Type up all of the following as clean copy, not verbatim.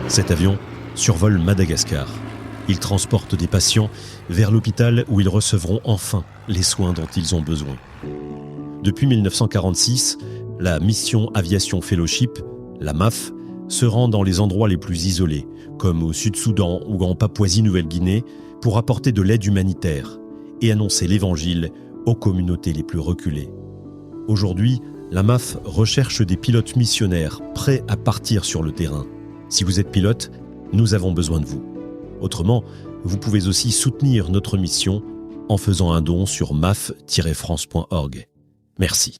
Cet avion survole Madagascar. Il transporte des patients vers l'hôpital où ils recevront enfin les soins dont ils ont besoin. Depuis 1946, la mission Aviation Fellowship, la MAF, se rend dans les endroits les plus isolés, comme au Sud-Soudan ou en Papouasie-Nouvelle-Guinée, pour apporter de l'aide humanitaire et annoncer l'Évangile aux communautés les plus reculées. Aujourd'hui, la MAF recherche des pilotes missionnaires prêts à partir sur le terrain. Si vous êtes pilote, nous avons besoin de vous. Autrement, vous pouvez aussi soutenir notre mission en faisant un don sur maf-france.org. Merci.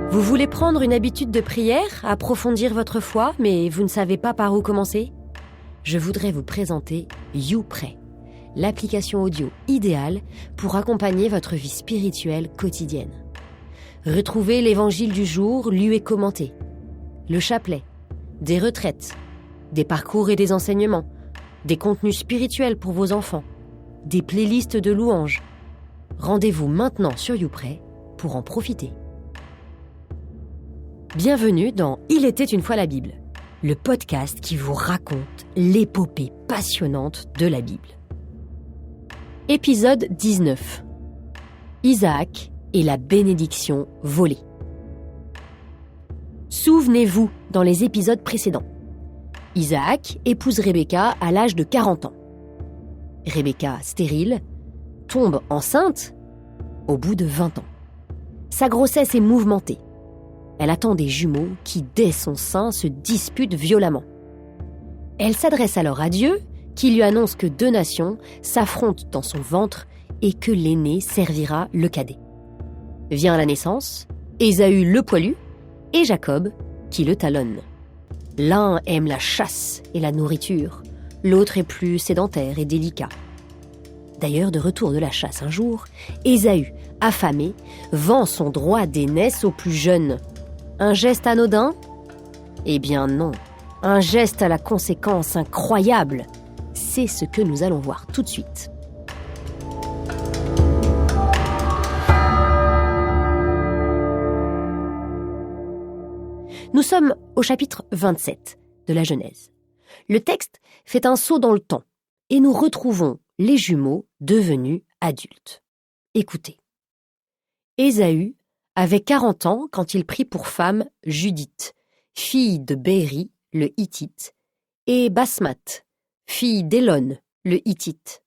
Vous voulez prendre une habitude de prière, approfondir votre foi, mais vous ne savez pas par où commencer ? Je voudrais vous présenter YouPray, l'application audio idéale pour accompagner votre vie spirituelle quotidienne. Retrouvez l'évangile du jour lu et commenté, le chapelet, des retraites, des parcours et des enseignements, des contenus spirituels pour vos enfants, des playlists de louanges. Rendez-vous maintenant sur YouPray pour en profiter. Bienvenue dans Il était une fois la Bible, le podcast qui vous raconte l'épopée passionnante de la Bible. Épisode 19. Isaac et la bénédiction volée. Souvenez-vous dans les épisodes précédents. Isaac épouse Rebecca à l'âge de 40 ans. Rebecca, stérile, tombe enceinte au bout de 20 ans. Sa grossesse est mouvementée. Elle attend des jumeaux qui, dès son sein, se disputent violemment. Elle s'adresse alors à Dieu, qui lui annonce que 2 nations s'affrontent dans son ventre et que l'aîné servira le cadet. Vient la naissance, Ésaü le poilu et Jacob qui le talonne. L'un aime la chasse et la nourriture, l'autre est plus sédentaire et délicat. D'ailleurs, de retour de la chasse un jour, Ésaü, affamé, vend son droit d'aînesse au plus jeune. Un geste anodin ? Eh bien non, un geste à la conséquence incroyable. C'est ce que nous allons voir tout de suite. Nous sommes au chapitre 27 de la Genèse. Le texte fait un saut dans le temps et nous retrouvons les jumeaux devenus adultes. Écoutez. Ésaü avait 40 ans quand il prit pour femme Judith, fille de Béri, le Hittite, et Basmath, fille d'Élon, le Hittite.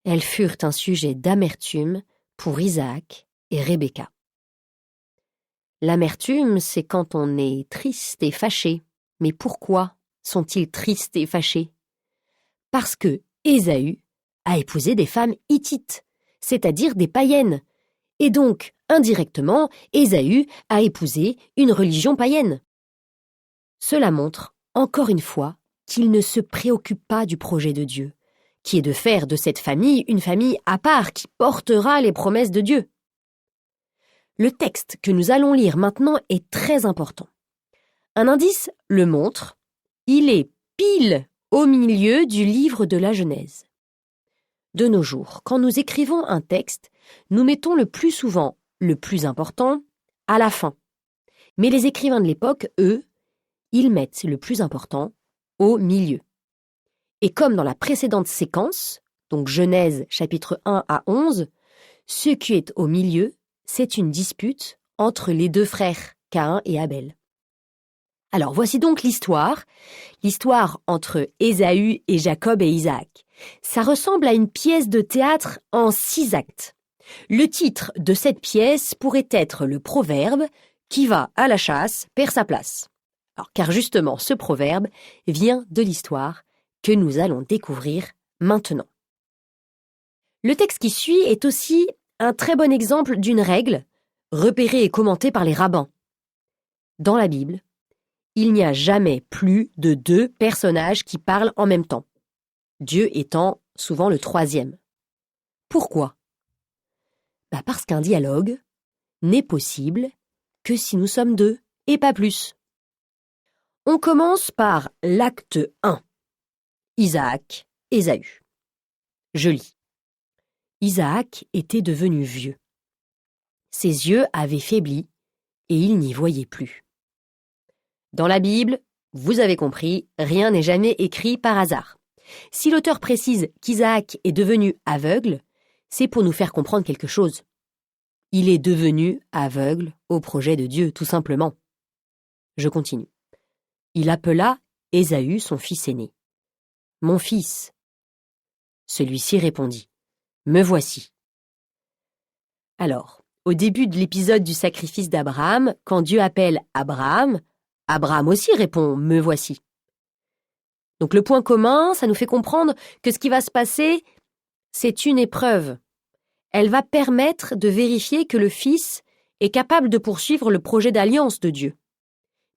Elles furent un sujet d'amertume pour Isaac et Rebecca. L'amertume, c'est quand on est triste et fâché. Mais pourquoi sont-ils tristes et fâchés ? Parce que Ésaü a épousé des femmes hittites, c'est-à-dire des païennes, et donc, indirectement, Ésaü a épousé une religion païenne. Cela montre, encore une fois, qu'il ne se préoccupe pas du projet de Dieu, qui est de faire de cette famille une famille à part qui portera les promesses de Dieu. Le texte que nous allons lire maintenant est très important. Un indice le montre, il est pile au milieu du livre de la Genèse. De nos jours, quand nous écrivons un texte, nous mettons le plus souvent le plus important à la fin. Mais les écrivains de l'époque, eux, ils mettent le plus important au milieu. Et comme dans la précédente séquence, donc Genèse chapitre 1 à 11, ce qui est au milieu, c'est une dispute entre les 2 frères, Caïn et Abel. Alors voici donc l'histoire entre Ésaü et Jacob et Isaac. Ça ressemble à une pièce de théâtre en 6 actes. Le titre de cette pièce pourrait être le proverbe « Qui va à la chasse perd sa place ». Alors, car justement, ce proverbe vient de l'histoire que nous allons découvrir maintenant. Le texte qui suit est aussi un très bon exemple d'une règle repérée et commentée par les rabbins. Dans la Bible, il n'y a jamais plus de 2 personnages qui parlent en même temps, Dieu étant souvent le 3e. Pourquoi ? Parce qu'un dialogue n'est possible que si nous sommes 2 et pas plus. On commence par l'acte 1. Isaac, Ésaü. Je lis. Isaac était devenu vieux. Ses yeux avaient faibli et il n'y voyait plus. Dans la Bible, vous avez compris, rien n'est jamais écrit par hasard. Si l'auteur précise qu'Isaac est devenu aveugle, c'est pour nous faire comprendre quelque chose. Il est devenu aveugle au projet de Dieu, tout simplement. Je continue. Il appela Ésaü, son fils aîné. « Mon fils. » Celui-ci répondit. « Me voici. » Alors, au début de l'épisode du sacrifice d'Abraham, quand Dieu appelle Abraham, Abraham aussi répond « Me voici ». Donc le point commun, ça nous fait comprendre que ce qui va se passer, c'est une épreuve. Elle va permettre de vérifier que le Fils est capable de poursuivre le projet d'alliance de Dieu.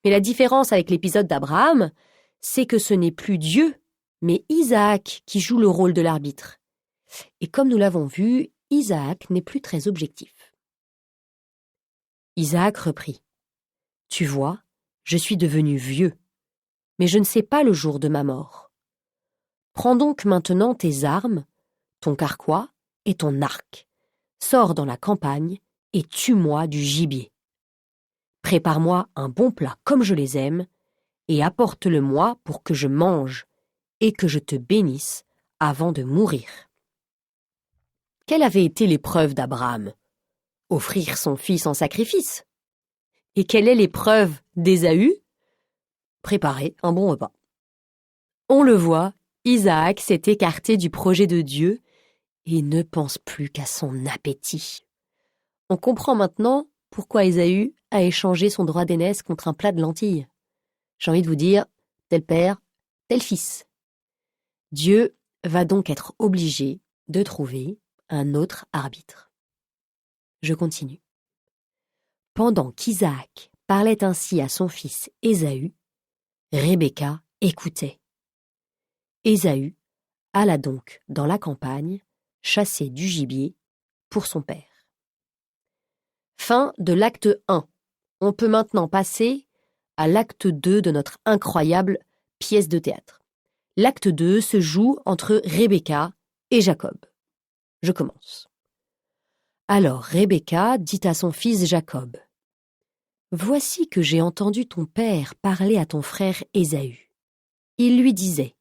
Mais la différence avec l'épisode d'Abraham, c'est que ce n'est plus Dieu, mais Isaac qui joue le rôle de l'arbitre. Et comme nous l'avons vu, Isaac n'est plus très objectif. Isaac reprit. « Tu vois, je suis devenu vieux, mais je ne sais pas le jour de ma mort. Prends donc maintenant tes armes, ton carquois et ton arc. Sors dans la campagne et tue-moi du gibier. Prépare-moi un bon plat comme je les aime et apporte-le-moi pour que je mange et que je te bénisse avant de mourir. » Quelle avait été l'épreuve d'Abraham? Offrir son fils en sacrifice. Et quelle est l'épreuve d'Ésaü? Préparer un bon repas. On le voit, Isaac s'est écarté du projet de Dieu et ne pense plus qu'à son appétit. On comprend maintenant pourquoi Ésaü a échangé son droit d'aînesse contre un plat de lentilles. J'ai envie de vous dire, tel père, tel fils. Dieu va donc être obligé de trouver un autre arbitre. Je continue. Pendant qu'Isaac parlait ainsi à son fils Ésaü, Rebecca écoutait. Ésaü alla donc dans la campagne chasser du gibier pour son père. Fin de l'acte 1. On peut maintenant passer à l'acte 2 de notre incroyable pièce de théâtre. L'acte 2 se joue entre Rebecca et Jacob. Je commence. Alors Rebecca dit à son fils Jacob, « Voici que j'ai entendu ton père parler à ton frère Ésaü. Il lui disait,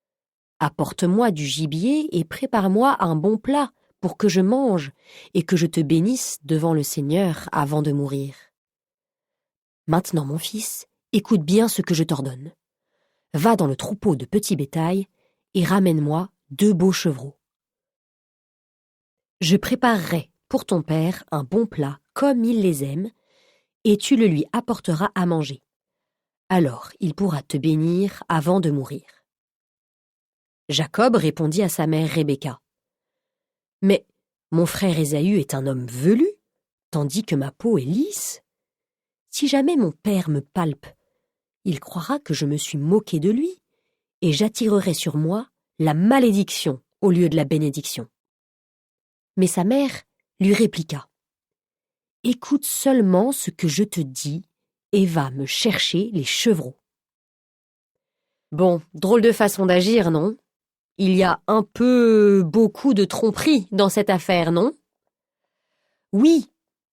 « Apporte-moi du gibier et prépare-moi un bon plat pour que je mange et que je te bénisse devant le Seigneur avant de mourir. Maintenant, mon fils, écoute bien ce que je t'ordonne. Va dans le troupeau de petits bétail et ramène-moi 2 beaux chevreaux. Je préparerai pour ton père un bon plat comme il les aime, et tu le lui apporteras à manger. Alors il pourra te bénir avant de mourir. » Jacob répondit à sa mère Rebecca. « Mais mon frère Ésaü est un homme velu, tandis que ma peau est lisse. Si jamais mon père me palpe, il croira que je me suis moqué de lui, et j'attirerai sur moi la malédiction au lieu de la bénédiction. » Mais sa mère lui répliqua. « Écoute seulement ce que je te dis et va me chercher les chevreaux. » Bon, drôle de façon d'agir, non? Il y a un peu beaucoup de tromperie dans cette affaire, non? Oui,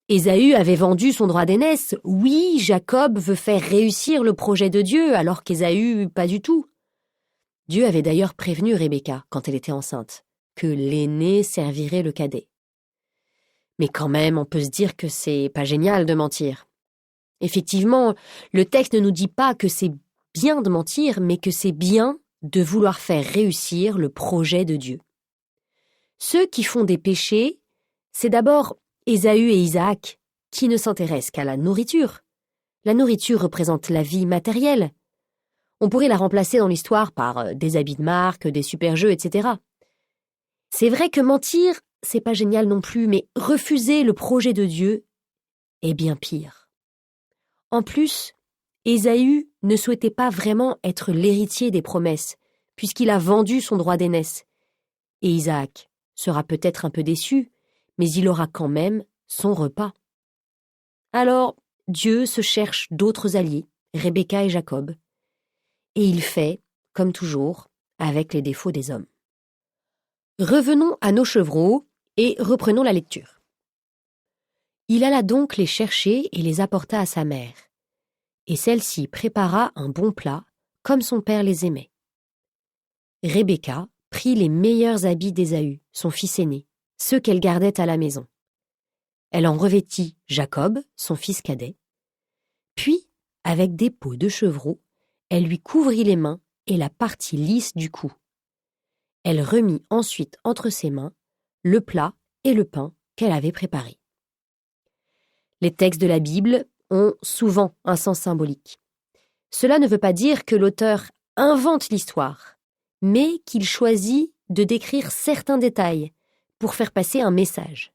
Ésaü avait vendu son droit d'aînesse. Oui, Jacob veut faire réussir le projet de Dieu, alors qu'Ésaü, pas du tout. Dieu avait d'ailleurs prévenu Rebecca, quand elle était enceinte, que l'aîné servirait le cadet. Mais quand même, on peut se dire que c'est pas génial de mentir. Effectivement, le texte ne nous dit pas que c'est bien de mentir, mais que c'est bien de vouloir faire réussir le projet de Dieu. Ceux qui font des péchés, c'est d'abord Ésaü et Isaac, qui ne s'intéressent qu'à la nourriture. La nourriture représente la vie matérielle. On pourrait la remplacer dans l'histoire par des habits de marque, des super-jeux, etc. C'est vrai que mentir, c'est pas génial non plus, mais refuser le projet de Dieu est bien pire. En plus, Ésaü ne souhaitait pas vraiment être l'héritier des promesses, puisqu'il a vendu son droit d'aînesse. Et Isaac sera peut-être un peu déçu, mais il aura quand même son repas. Alors, Dieu se cherche d'autres alliés, Rebecca et Jacob, et il fait, comme toujours, avec les défauts des hommes. Revenons à nos chevreaux et reprenons la lecture. Il alla donc les chercher et les apporta à sa mère. Et celle-ci prépara un bon plat, comme son père les aimait. Rebecca prit les meilleurs habits d'Ésaü, son fils aîné, ceux qu'elle gardait à la maison. Elle en revêtit Jacob, son fils cadet. Puis, avec des peaux de chevreau, elle lui couvrit les mains et la partie lisse du cou. Elle remit ensuite entre ses mains le plat et le pain qu'elle avait préparés. Les textes de la Bible ont souvent un sens symbolique. Cela ne veut pas dire que l'auteur invente l'histoire, mais qu'il choisit de décrire certains détails pour faire passer un message.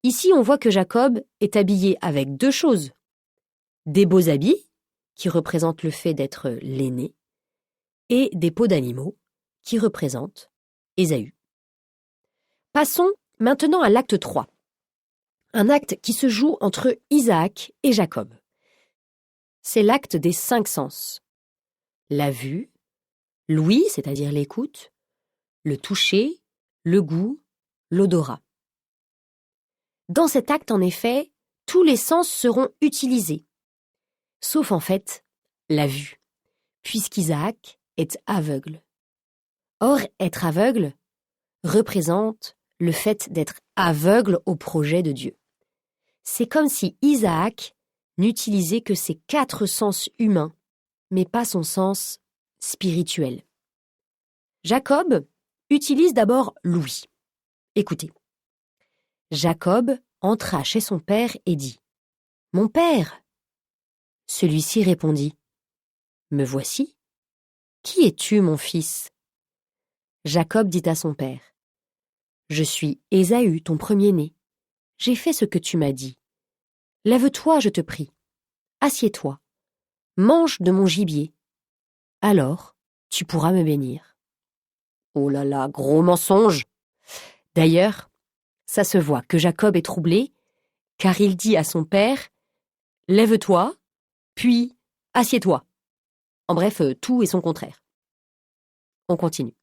Ici, on voit que Jacob est habillé avec deux choses. Des beaux habits, qui représentent le fait d'être l'aîné, et des peaux d'animaux, qui représentent Ésaü. Passons maintenant à l'acte 3. Un acte qui se joue entre Isaac et Jacob. C'est l'acte des 5 sens. La vue, l'ouïe, c'est-à-dire l'écoute, le toucher, le goût, l'odorat. Dans cet acte, en effet, tous les sens seront utilisés, sauf en fait la vue, puisqu'Isaac est aveugle. Or, être aveugle représente le fait d'être aveugle au projet de Dieu. C'est comme si Isaac n'utilisait que ses 4 sens humains, mais pas son sens spirituel. Jacob utilise d'abord l'ouïe. Écoutez. Jacob entra chez son père et dit « Mon père !» Celui-ci répondit « Me voici. Qui es-tu, mon fils ?» Jacob dit à son père « Je suis Ésaü, ton premier-né. J'ai fait ce que tu m'as dit. Lève-toi, je te prie. Assieds-toi. Mange de mon gibier. Alors, tu pourras me bénir. » Oh là là, gros mensonge! D'ailleurs, ça se voit que Jacob est troublé, car il dit à son père « Lève-toi, puis assieds-toi. » En bref, tout est son contraire. On continue.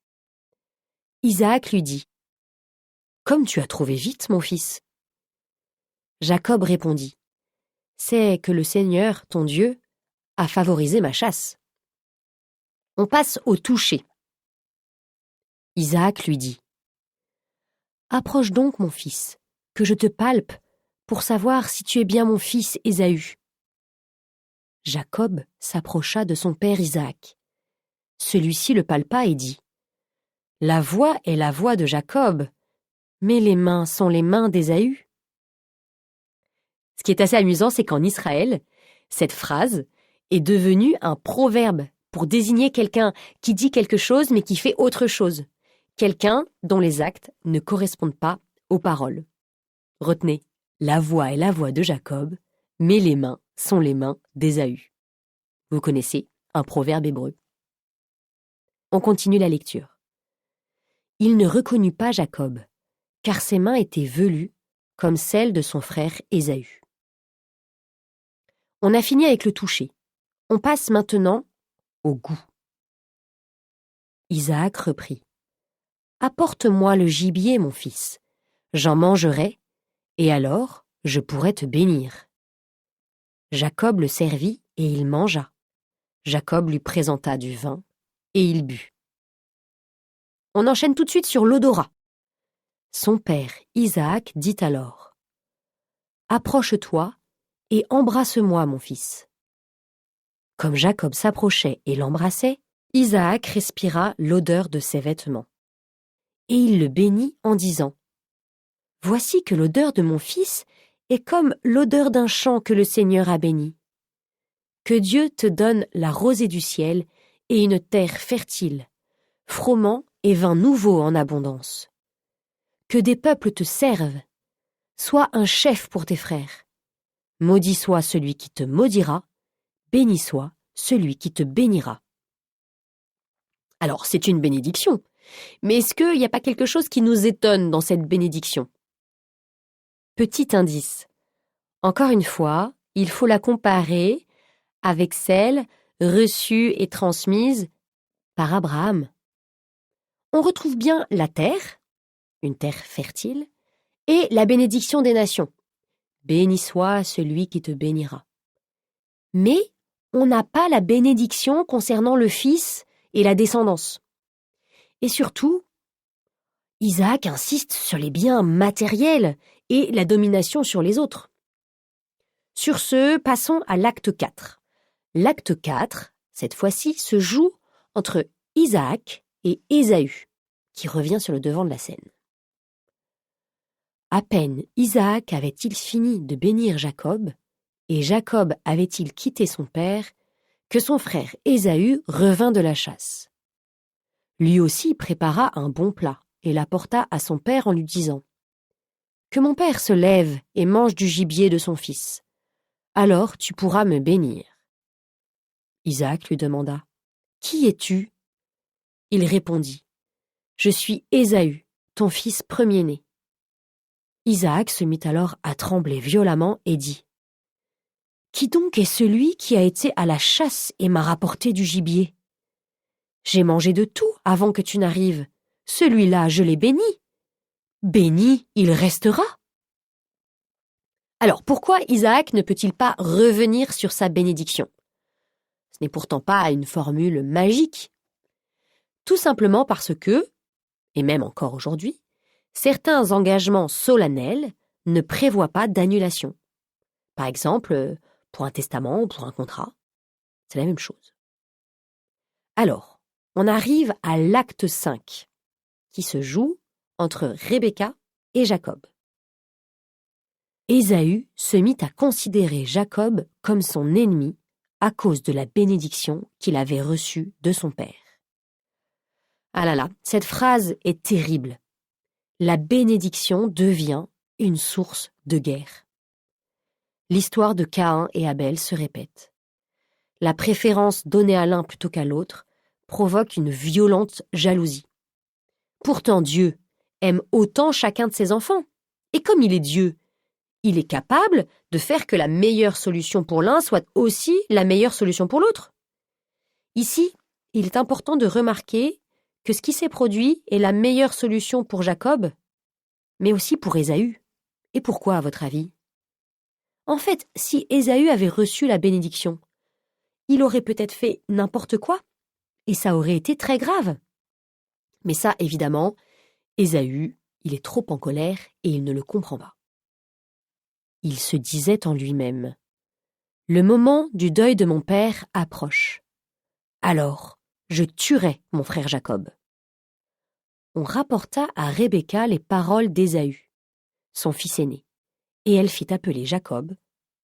Isaac lui dit « Comme tu as trouvé vite, mon fils. » Jacob répondit « C'est que le Seigneur, ton Dieu, a favorisé ma chasse. » On passe au toucher. Isaac lui dit « Approche donc, mon fils, que je te palpe pour savoir si tu es bien mon fils Ésaü. » Jacob s'approcha de son père Isaac. Celui-ci le palpa et dit « La voix est la voix de Jacob, mais les mains sont les mains d'Ésaü. » Ce qui est assez amusant, c'est qu'en Israël, cette phrase est devenue un proverbe pour désigner quelqu'un qui dit quelque chose mais qui fait autre chose. Quelqu'un dont les actes ne correspondent pas aux paroles. Retenez, la voix est la voix de Jacob, mais les mains sont les mains d'Ésaü. Vous connaissez un proverbe hébreu. On continue la lecture. Il ne reconnut pas Jacob, car ses mains étaient velues comme celles de son frère Ésaü. On a fini avec le toucher. On passe maintenant au goût. Isaac reprit. « Apporte-moi le gibier, mon fils. J'en mangerai, et alors je pourrai te bénir. » Jacob le servit et il mangea. Jacob lui présenta du vin et il but. On enchaîne tout de suite sur l'odorat. Son père, Isaac, dit alors « Approche-toi et embrasse-moi, mon fils. » Comme Jacob s'approchait et l'embrassait, Isaac respira l'odeur de ses vêtements. Et il le bénit en disant « Voici que l'odeur de mon fils est comme l'odeur d'un champ que le Seigneur a béni. Que Dieu te donne la rosée du ciel et une terre fertile, froment et vin nouveau en abondance. Que des peuples te servent. Sois un chef pour tes frères. Maudit soit celui qui te maudira, béni soit celui qui te bénira. » Alors, c'est une bénédiction. Mais est-ce qu'il n'y a pas quelque chose qui nous étonne dans cette bénédiction? Petit indice. Encore une fois, il faut la comparer avec celle reçue et transmise par Abraham. On retrouve bien la terre, une terre fertile, et la bénédiction des nations. Béni soit celui qui te bénira. Mais on n'a pas la bénédiction concernant le fils et la descendance. Et surtout, Isaac insiste sur les biens matériels et la domination sur les autres. Sur ce, passons à l'acte 4. L'acte 4, cette fois-ci, se joue entre Isaac et Ésaü, qui revient sur le devant de la scène. À peine Isaac avait-il fini de bénir Jacob, et Jacob avait-il quitté son père, que son frère Ésaü revint de la chasse. Lui aussi prépara un bon plat et l'apporta à son père en lui disant « Que mon père se lève et mange du gibier de son fils. Alors tu pourras me bénir. » Isaac lui demanda « Qui es-tu » Il répondit « Je suis Ésaü, ton fils premier-né. » Isaac se mit alors à trembler violemment et dit « Qui donc est celui qui a été à la chasse et m'a rapporté du gibier ? J'ai mangé de tout avant que tu n'arrives. Celui-là, je l'ai béni. Béni, il restera. » Alors, pourquoi Isaac ne peut-il pas revenir sur sa bénédiction ? Ce n'est pourtant pas une formule magique. Tout simplement parce que, et même encore aujourd'hui, certains engagements solennels ne prévoient pas d'annulation. Par exemple, pour un testament ou pour un contrat, c'est la même chose. Alors, on arrive à l'acte 5, qui se joue entre Rebecca et Jacob. Ésaü se mit à considérer Jacob comme son ennemi à cause de la bénédiction qu'il avait reçue de son père. Ah là là, cette phrase est terrible. La bénédiction devient une source de guerre. L'histoire de Caïn et Abel se répète. La préférence donnée à l'un plutôt qu'à l'autre provoque une violente jalousie. Pourtant Dieu aime autant chacun de ses enfants. Et comme il est Dieu, il est capable de faire que la meilleure solution pour l'un soit aussi la meilleure solution pour l'autre. Ici, il est important de remarquer que ce qui s'est produit est la meilleure solution pour Jacob, mais aussi pour Ésaü. Et pourquoi, à votre avis ? En fait, si Ésaü avait reçu la bénédiction, il aurait peut-être fait n'importe quoi, et ça aurait été très grave. Mais ça, évidemment, Ésaü, il est trop en colère et il ne le comprend pas. Il se disait en lui-même « Le moment du deuil de mon père approche. Alors, je tuerai mon frère Jacob. » On rapporta à Rebecca les paroles d'Ésaü, son fils aîné, et elle fit appeler Jacob,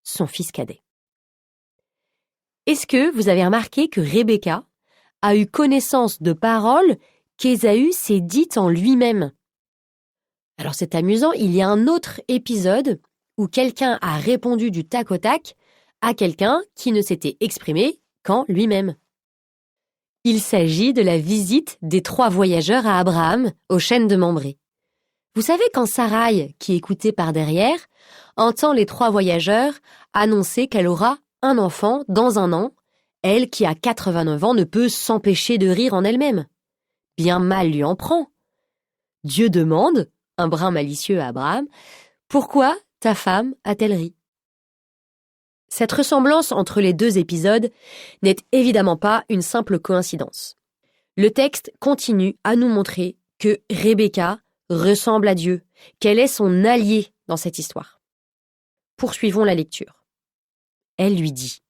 son fils cadet. Est-ce que vous avez remarqué que Rebecca a eu connaissance de paroles qu'Ésaü s'est dites en lui-même ? Alors c'est amusant, il y a un autre épisode où quelqu'un a répondu du tac au tac à quelqu'un qui ne s'était exprimé qu'en lui-même. Il s'agit de la visite des 3 voyageurs à Abraham aux chênes de Mambré. Vous savez quand Saraï, qui écoutait par derrière, entend les 3 voyageurs annoncer qu'elle aura un enfant dans 1 an, elle qui a 89 ans ne peut s'empêcher de rire en elle-même. Bien mal lui en prend. Dieu demande, un brin malicieux à Abraham, « Pourquoi ta femme a-t-elle ri ?» Cette ressemblance entre les 2 épisodes n'est évidemment pas une simple coïncidence. Le texte continue à nous montrer que Rebecca ressemble à Dieu, qu'elle est son alliée dans cette histoire. Poursuivons la lecture. Elle lui dit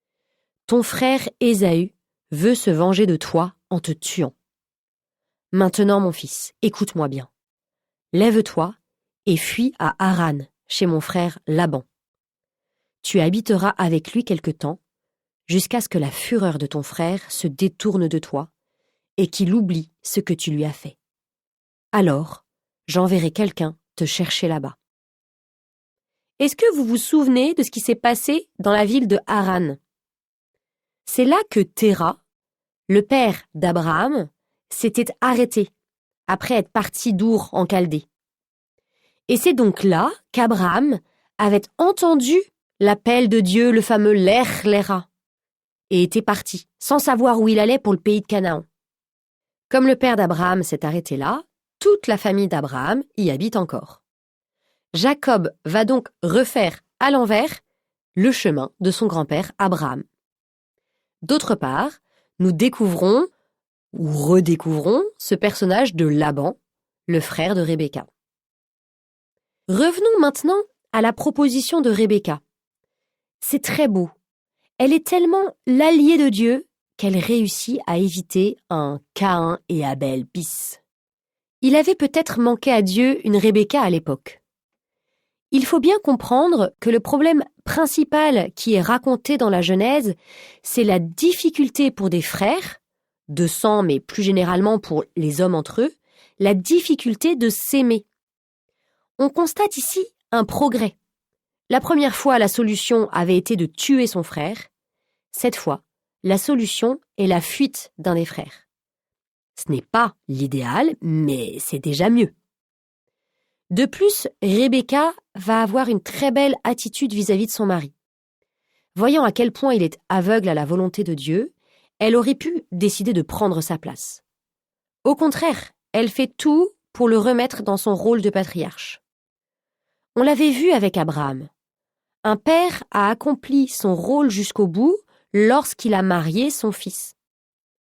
« Ton frère Ésaü veut se venger de toi en te tuant. Maintenant, mon fils, écoute-moi bien. Lève-toi et fuis à Haran, chez mon frère Laban. Tu habiteras avec lui quelque temps, jusqu'à ce que la fureur de ton frère se détourne de toi et qu'il oublie ce que tu lui as fait. Alors, j'enverrai quelqu'un te chercher là-bas. » Est-ce que vous vous souvenez de ce qui s'est passé dans la ville de Haran ? C'est là que Téra, le père d'Abraham, s'était arrêté après être parti d'Our en Chaldée. Et c'est donc là qu'Abraham avait entendu l'appel de Dieu, le fameux Lech Léra. et était parti, sans savoir où il allait pour le pays de Canaan. Comme le père d'Abraham s'est arrêté là, toute la famille d'Abraham y habite encore. Jacob va donc refaire à l'envers le chemin de son grand-père Abraham. D'autre part, nous découvrons ou redécouvrons ce personnage de Laban, le frère de Rebecca. Revenons maintenant à la proposition de Rebecca. C'est très beau. Elle est tellement l'alliée de Dieu qu'elle réussit à éviter un Caïn et Abel bis. Il avait peut-être manqué à Dieu une Rebecca à l'époque. Il faut bien comprendre que le problème principal qui est raconté dans la Genèse, c'est la difficulté pour des frères, de sang mais plus généralement pour les hommes entre eux, la difficulté de s'aimer. On constate ici un progrès. La première fois, la solution avait été de tuer son frère. Cette fois, la solution est la fuite d'un des frères. Ce n'est pas l'idéal, mais c'est déjà mieux. De plus, Rebecca va avoir une très belle attitude vis-à-vis de son mari. Voyant à quel point il est aveugle à la volonté de Dieu, elle aurait pu décider de prendre sa place. Au contraire, elle fait tout pour le remettre dans son rôle de patriarche. On l'avait vu avec Abraham. Un père a accompli son rôle jusqu'au bout lorsqu'il a marié son fils.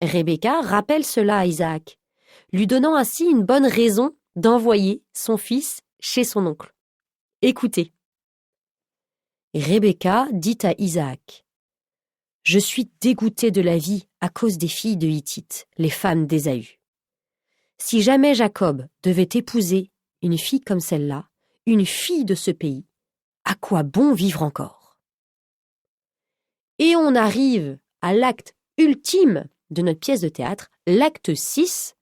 Rebecca rappelle cela à Isaac, lui donnant ainsi une bonne raison d'envoyer son fils chez son oncle. Écoutez. Rebecca dit à Isaac, « Je suis dégoûtée de la vie à cause des filles de Hittite, les femmes d'Ésaü. Si jamais Jacob devait épouser une fille comme celle-là, une fille de ce pays, à quoi bon vivre encore ?» Et on arrive à l'acte ultime de notre pièce de théâtre, l'acte 6,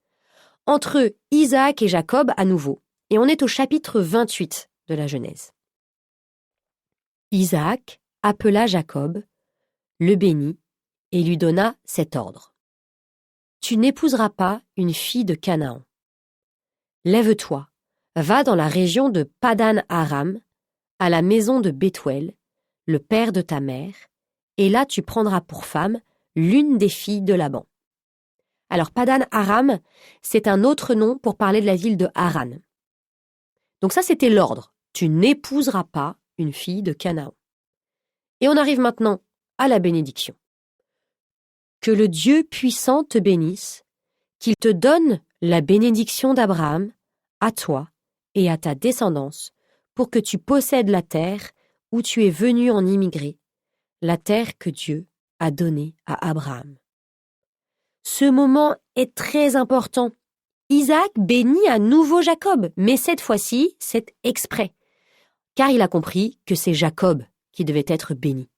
entre Isaac et Jacob à nouveau. Et on est au chapitre 28 de la Genèse. Isaac appela Jacob, le bénit et lui donna cet ordre. « Tu n'épouseras pas une fille de Canaan. Lève-toi, va dans la région de Padan-Aram, à la maison de Bethuel, le père de ta mère, et là tu prendras pour femme l'une des filles de Laban. » Alors Padan-Aram, c'est un autre nom pour parler de la ville de Haran. Donc ça, c'était l'ordre. Tu n'épouseras pas une fille de Canaan. Et on arrive maintenant à la bénédiction. Que le Dieu puissant te bénisse, qu'il te donne la bénédiction d'Abraham, à toi et à ta descendance, pour que tu possèdes la terre où tu es venu en immigrer, la terre que Dieu a donnée à Abraham. Ce moment est très important. Isaac bénit à nouveau Jacob, mais cette fois-ci, c'est exprès, car il a compris que c'est Jacob qui devait être béni.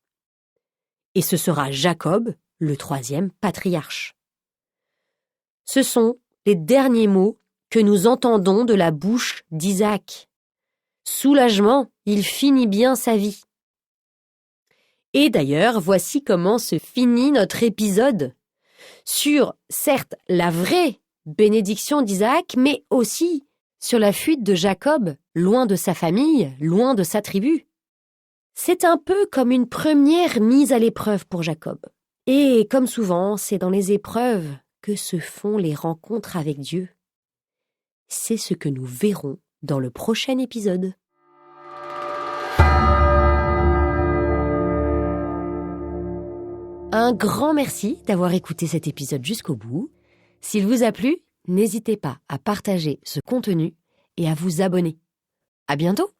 Et ce sera Jacob, le troisième patriarche. Ce sont les derniers mots que nous entendons de la bouche d'Isaac. Soulagement, il finit bien sa vie. Et d'ailleurs, voici comment se finit notre épisode. Sur, certes, la vraie bénédiction d'Isaac, mais aussi sur la fuite de Jacob, loin de sa famille, loin de sa tribu. C'est un peu comme une première mise à l'épreuve pour Jacob. Et comme souvent, c'est dans les épreuves que se font les rencontres avec Dieu. C'est ce que nous verrons dans le prochain épisode. Un grand merci d'avoir écouté cet épisode jusqu'au bout. S'il vous a plu, n'hésitez pas à partager ce contenu et à vous abonner. À bientôt!